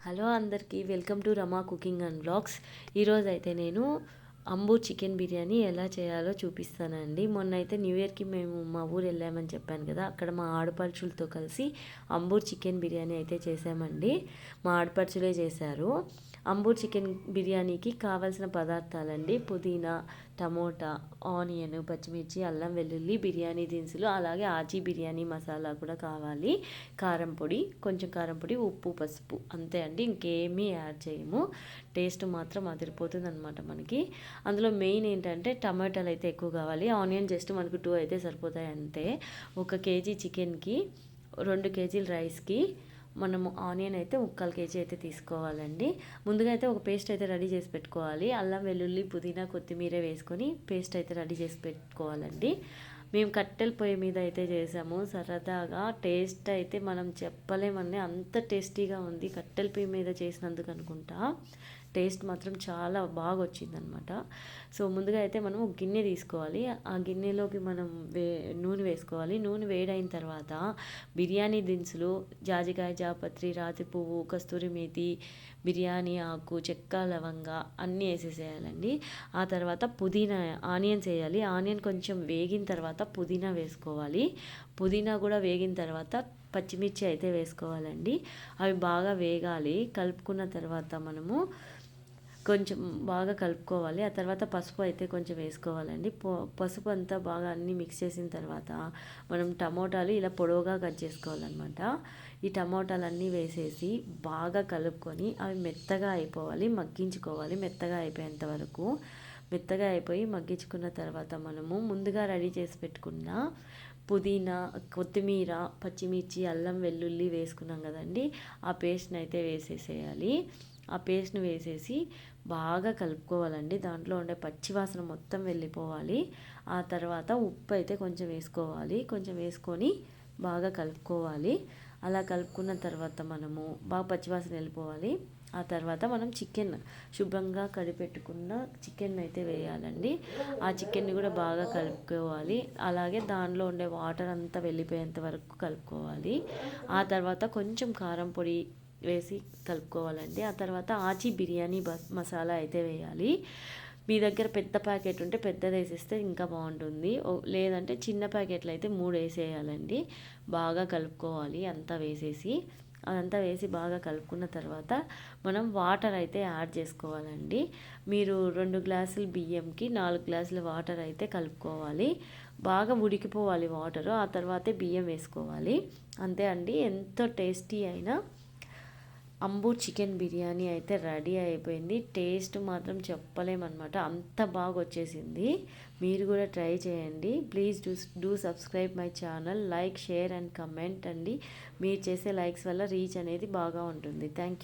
Hello అందరికీ welcome to Rama cooking and vlogs. ఈరోజు అయితే నేను అంబూర్ చికెన్ బిర్యానీ ఎలా చేయాలో చూపిస్తానండి. మొన్న అయితే న్యూ ఇయర్కి మేము మా ఊరు వెళ్ళామని చెప్పాను కదా, అక్కడ మా ఆడపడుచులతో కలిసి అంబూర్ చికెన్ బిర్యానీ అయితే చేసామండి. మా ఆడపడుచులే చేశారు. అంబూర్ చికెన్ బిర్యానీకి కావాల్సిన పదార్థాలండి: పుదీనా, టమోటా, ఆనియన్, పచ్చిమిర్చి, అల్లం వెల్లుల్లి, బిర్యానీ దినుసులు, అలాగే ఆచి బిర్యానీ మసాలా కూడా కావాలి. కారం పొడి, కొంచెం కారం పొడి, ఉప్పు, పసుపు, అంతే అండి. ఇంకేమీ యాడ్ చేయము. టేస్ట్ మాత్రం అదిరిపోతుంది అనమాట మనకి. అందులో మెయిన్ ఏంటంటే టమాటాలు అయితే ఎక్కువ కావాలి. ఆనియన్ జస్ట్ మనకు 2 అయితే సరిపోతాయి అంతే. 1 కేజీ చికెన్కి 2 కేజీల రైస్కి మనము ఆనియన్ అయితే 1/4 కేజీ అయితే తీసుకోవాలండి. ముందుగా అయితే ఒక పేస్ట్ అయితే రెడీ చేసి పెట్టుకోవాలి. అల్లం వెల్లుల్లి పుదీనా కొత్తిమీర వేసుకొని పేస్ట్ అయితే రెడీ చేసి పెట్టుకోవాలండి. మేము కట్టెల పొయ్యి మీద అయితే చేసాము. సరదాగా టేస్ట్ అయితే మనం చెప్పలేమని అంత టేస్టీగా ఉంది. కట్టెల పొయ్యి మీద చేసినందుకు అనుకుంటా టేస్ట్ మాత్రం చాలా బాగా వచ్చిందనమాట. సో ముందుగా అయితే మనం ఒక గిన్నె తీసుకోవాలి. ఆ గిన్నెలోకి మనం నూనె వేసుకోవాలి. నూనె వేడైన తర్వాత బిర్యానీ దినుసులు, జాజికాయ, జాపత్రి, రాతి పువ్వు, కస్తూరి మేతి, బిర్యానీ ఆకు, చెక్క, లవంగ అన్నీ వేసేసేయాలండి. ఆ తర్వాత పుదీనా, ఆనియన్స్ వేయాలి. ఆనియన్ కొంచెం వేగిన తర్వాత పుదీనా వేసుకోవాలి. పుదీనా కూడా వేగిన తర్వాత పచ్చిమిర్చి అయితే వేసుకోవాలండి. అవి బాగా వేగాలి. కలుపుకున్న తర్వాత మనము కొంచెం బాగా కలుపుకోవాలి. ఆ తర్వాత పసుపు అయితే కొంచెం వేసుకోవాలండి. పసుపు అంతా బాగా అన్నీ మిక్స్ చేసిన తర్వాత మనం టమోటాలు ఇలా పొడవుగా కట్ చేసుకోవాలన్నమాట. ఈ టమోటాలన్నీ వేసేసి బాగా కలుపుకొని అవి మెత్తగా అయిపోవాలి, మగ్గించుకోవాలి. మెత్తగా అయిపోయేంత వరకు మెత్తగా అయిపోయి మగ్గించుకున్న తర్వాత మనము ముందుగా రెడీ చేసి పెట్టుకున్న పుదీనా, కొత్తిమీర, పచ్చిమిర్చి, అల్లం వెల్లుల్లి వేసుకున్నాం కదండి, ఆ పేస్ట్ని అయితే వేసేసేయాలి. ఆ పేస్ట్ని వేసేసి బాగా కలుపుకోవాలండి. దాంట్లో ఉండే పచ్చివాసన మొత్తం వెళ్ళిపోవాలి. ఆ తర్వాత ఉప్పు అయితే కొంచెం వేసుకోవాలి. కొంచెం వేసుకొని బాగా కలుపుకోవాలి. అలా కలుపుకున్న తర్వాత మనము బాగా పచ్చివాసన వెళ్ళిపోవాలి. ఆ తర్వాత మనం చికెన్ శుభ్రంగా కడిపెట్టుకున్న చికెన్ అయితే వేయాలండి. ఆ చికెన్ని కూడా బాగా కలుపుకోవాలి. అలాగే దానిలో ఉండే వాటర్ అంతా వెళ్ళిపోయేంత వరకు కలుపుకోవాలి. ఆ తర్వాత కొంచెం కారం పొడి వేసి కలుపుకోవాలండి. ఆ తర్వాత ఆచి బిర్యానీ మసాలా అయితే వేయాలి. మీ దగ్గర పెద్ద ప్యాకెట్ ఉంటే పెద్దది వేసేస్తే ఇంకా బాగుంటుంది. లేదంటే చిన్న ప్యాకెట్లు అయితే 3 వేసేయాలండి. బాగా కలుపుకోవాలి. అంతా వేసేసి అదంతా వేసి బాగా కలుపుకున్న తర్వాత మనం వాటర్ అయితే యాడ్ చేసుకోవాలండి. మీరు 2 గ్లాసుల బియ్యంకి 4 గ్లాసుల వాటర్ అయితే కలుపుకోవాలి. బాగా ఉడికిపోవాలి వాటరు. ఆ తర్వాతే బియ్యం వేసుకోవాలి. అంతే అండి. ఎంతో టేస్టీ అయినా అంబూర్ చికెన్ బిర్యానీ అయితే రెడీ అయిపోయింది. టేస్ట్ మాత్రం చెప్పలేమన్నమాట, అంత బాగా వచ్చేసింది. మీరు కూడా ట్రై చేయండి. Please do subscribe my channel. Like, share and comment అండి. మీరు చేసే లైక్స్ వల్ల రీచ్ అనేది బాగా ఉంటుంది. Thank you.